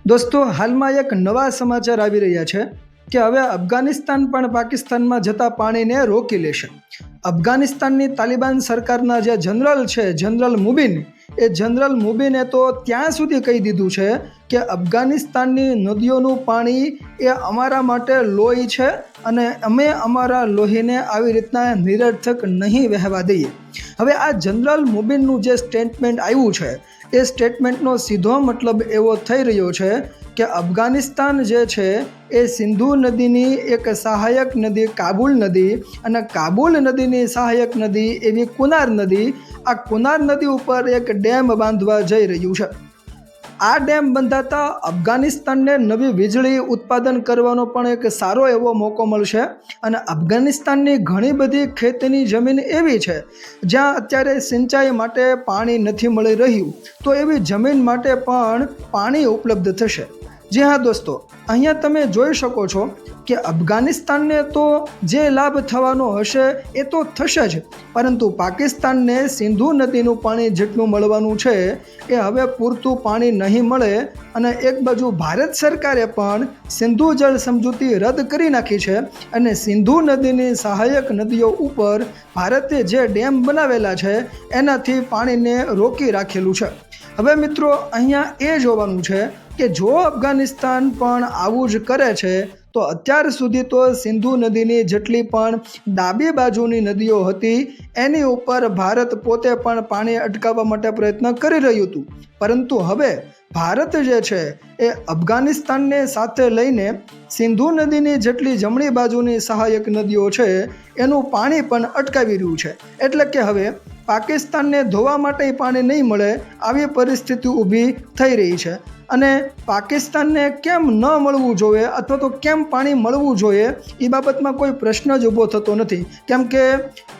દોસ્તો, હાલમાં એક નવા સમાચાર આવી રહ્યા છે કે હવે અફઘાનિસ્તાન પણ પાકિસ્તાનમાં જતા પાણીને રોકી લેશે. અફઘાનિસ્તાનની તાલિબાન સરકારના જે જનરલ છે, જનરલ મુબિન, એ જનરલ મુબિને તો ત્યાં સુધી કહી દીધું છે કે અફઘાનિસ્તાનની નદીઓનું પાણી એ અમારા માટે લોહી છે અને અમે અમારા લોહીને આવી રીતના નિરર્થક નહીં વહેવા દઈએ. હવે આ જનરલ મુબિનનું જે સ્ટેટમેન્ટ આવ્યું છે એ સ્ટેટમેન્ટનો સીધો મતલબ એવો થઈ રહ્યો છે કે અફઘાનિસ્તાન જે છે એ સિંધુ નદીની એક સહાયક નદી કાબુલ નદી અને કાબુલ નદીની સહાયક નદી એવી કુનાર નદી, આ કુનાર નદી ઉપર એક ડેમ બાંધવા જઈ રહ્યું છે. આ ડેમ બંધાતા અફઘાનિસ્તાનને નવી વીજળી ઉત્પાદન કરવાનો પણ એક સારો એવો મોકો મળશે અને અફઘાનિસ્તાનની ઘણી બધી ખેતીની જમીન એવી છે જ્યાં અત્યારે સિંચાઈ માટે પાણી નથી મળી રહ્યું, તો એવી જમીન માટે પણ પાણી ઉપલબ્ધ થશે. જી હા દોસ્તો, અહીંયા તમે જોઈ શકો છો કે અફઘાનિસ્તાનને તો જે લાભ થવાનો હશે એ તો થશે જ, પરંતુ પાકિસ્તાનને સિંધુ નદીનું પાણી જેટલું મળવાનું છે એ હવે પૂરતું પાણી નહીં મળે અને એક બાજુ ભારત સરકારે પણ સિંધુ જળ સમજૂતી રદ કરી નાખી છે અને સિંધુ નદીની સહાયક નદીઓ ઉપર ભારતે જે ડેમ બનાવેલા છે એનાથી પાણીને રોકી રાખેલું છે. હવે મિત્રો, અહીંયા એ જોવાનું છે કે જો અફઘાનિસ્તાન પણ આવું જ કરે છે તો અત્યાર સુધી તો સિંધુ નદીની જેટલી પણ ડાબી બાજુની નદીઓ હતી એની ઉપર ભારત પોતે પણ પાણી અટકાવવા માટે પ્રયત્ન કરી રહ્યું હતું, પરંતુ હવે ભારત જે છે એ અફઘાનિસ્તાનને સાથે લઈને સિંધુ નદીની જેટલી જમણી બાજુની સહાયક નદીઓ છે એનું પાણી પણ અટકાવી રહ્યું છે. એટલે કે હવે પાકિસ્તાનને ધોવા માટે પાણી નહીં મળે આવી પરિસ્થિતિ ઊભી થઈ રહી છે અને પાકિસ્તાનને કેમ ન મળવું જોઈએ અથવા તો કેમ પાણી મળવું જોઈએ એ બાબતમાં કોઈ પ્રશ્ન જ ઊભો થતો નથી, કેમ કે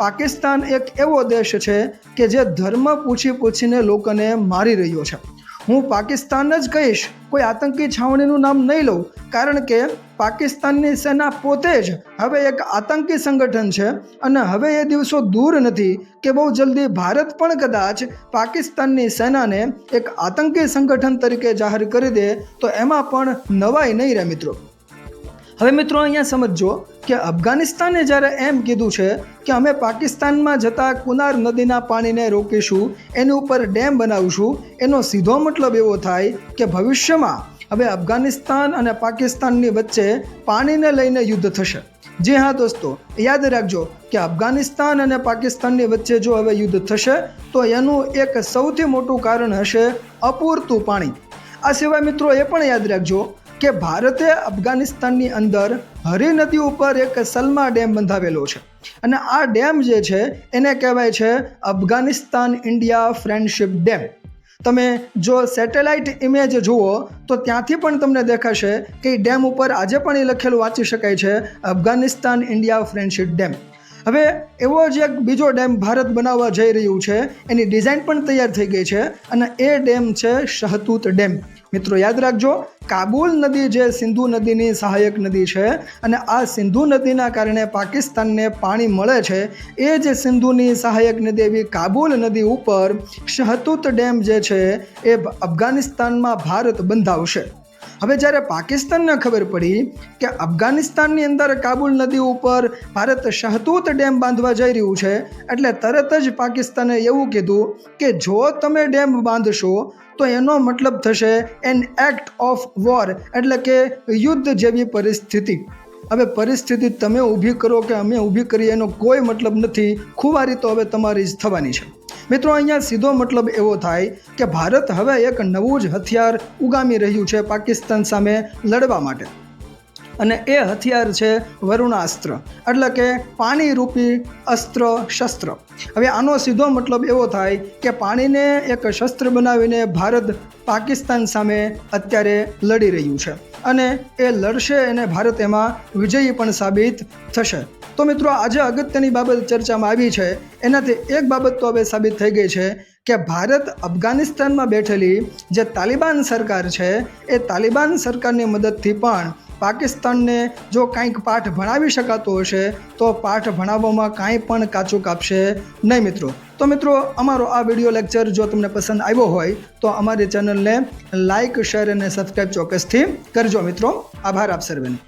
પાકિસ્તાન એક એવો દેશ છે કે જે ધર્મ પૂછીને લોકોને મારી રહ્યો છે. હું પાકિસ્તાન જ કહીશ, કોઈ આતંકી છાવણીનું નામ નહીં લઉં, કારણ કે પાકિસ્તાનની સેના પોતે જ હવે એક આતંકી સંગઠન છે અને હવે એ દિવસો દૂર નથી કે બહુ જલ્દી ભારત પણ કદાચ પાકિસ્તાનની સેનાને એક આતંકી સંગઠન તરીકે જાહેર કરી દે તો એમાં પણ નવાઈ નહીં રહે મિત્રો. હવે મિત્રો, અહીંયા સમજો કે અફઘાનિસ્તાને જ્યારે એમ કીધું છે કે અમે પાકિસ્તાનમાં જતા કુનાર નદીના પાણીને રોકીશું, એની ઉપર ડેમ બનાવશું, એનો સીધો મતલબ એવો થાય કે ભવિષ્યમાં હવે અફઘાનિસ્તાન અને પાકિસ્તાનની વચ્ચે પાણીને લઈને યુદ્ધ થશે. જી હા દોસ્તો, યાદ રાખજો કે અફઘાનિસ્તાન અને પાકિસ્તાનની વચ્ચે જો હવે યુદ્ધ થશે તો એનું એક સૌથી મોટું કારણ હશે અપૂરતું પાણી. આ સિવાય મિત્રો એ પણ યાદ રાખજો કે ભારતે અફઘાનિસ્તાનની અંદર હરી નદી ઉપર એક સલમા ડેમ બંધાવેલો છે અને આ ડેમ જે છે એને કહેવાય છે અફઘાનિસ્તાન ઇન્ડિયા ફ્રેન્ડશિપ ડેમ. તમે જો સેટેલાઇટ ઇમેજ જુઓ તો ત્યાંથી પણ તમને દેખાશે કે ડેમ ઉપર આજે પણ એ લખેલું વાંચી શકાય છે અફઘાનિસ્તાન ઇન્ડિયા ફ્રેન્ડશિપ ડેમ. હવે એવો જ એક બીજો ડેમ ભારત બનાવવા જઈ રહ્યું છે, એની ડિઝાઇન પણ તૈયાર થઈ ગઈ છે અને એ ડેમ છે શહતૂત ડેમ. મિત્રો યાદ રાખજો, કાબુલ નદી જે સિંધુ નદીની સહાયક નદી છે અને આ સિંધુ નદીના કારણે પાકિસ્તાનને પાણી મળે છે, એ જે સિંધુની સહાયક નદી એવી કાબુલ નદી ઉપર શહતૂત ડેમ જે છે એ અફઘાનિસ્તાનમાં ભારત બંધાવશે. હવે જ્યારે પાકિસ્તાનને ખબર પડી કે અફઘાનિસ્તાનની અંદર કાબુલ નદી ઉપર ભારત શહતૂત ડેમ બાંધવા જઈ રહ્યું છે, એટલે તરત જ પાકિસ્તાને એવું કીધું કે જો તમે ડેમ બાંધશો તો એનો મતલબ થશે એન એક્ટ ઓફ વોર, એટલે કે યુદ્ધ જેવી પરિસ્થિતિ. હવે પરિસ્થિતિ તમે ઊભી કરો કે અમે ઊભી કરીએ એનો કોઈ મતલબ નથી, ખુવારી તો હવે તમારી જ થવાની છે. મિત્રો, અહીંયા સીધો મતલબ એવો થાય કે ભારત હવે એક નવું જ હથિયાર ઉગામી રહ્યું છે પાકિસ્તાન સામે લડવા માટે અને એ હથિયાર છે વરુણાસ્ત્ર, એટલે કે પાણીરૂપી અસ્ત્ર શસ્ત્ર. હવે આનો સીધો મતલબ એવો થાય કે પાણીને એક શસ્ત્ર બનાવીને ભારત પાકિસ્તાન સામે અત્યારે લડી રહ્યું છે અને એ લડશે અને ભારત એમાં વિજયી પણ સાબિત થશે. તો મિત્રો, આજે અગત્યની બાબત ચર્ચામાં આવી છે, એનાથી એક બાબત તો હવે સાબિત થઈ ગઈ છે કે ભારત અફઘાનિસ્તાનમાં બેઠેલી જે તાલિબાન સરકાર છે એ તાલિબાન સરકારની મદદથી પણ પાકિસ્તાનને જો કંઈક પાઠ ભણાવી શકાતો હશે તો પાઠ ભણાવવામાં કાંઈ પણ કાચું કાપશે નહીં મિત્રો. તો મિત્રો, અમારો આ વિડીયો લેક્ચર જો તમને પસંદ આવ્યો હોય તો અમારી ચેનલને લાઇક, શેર અને સબસ્ક્રાઈબ ચોક્કસથી કરજો મિત્રો. આભાર આપ સર્વેનો.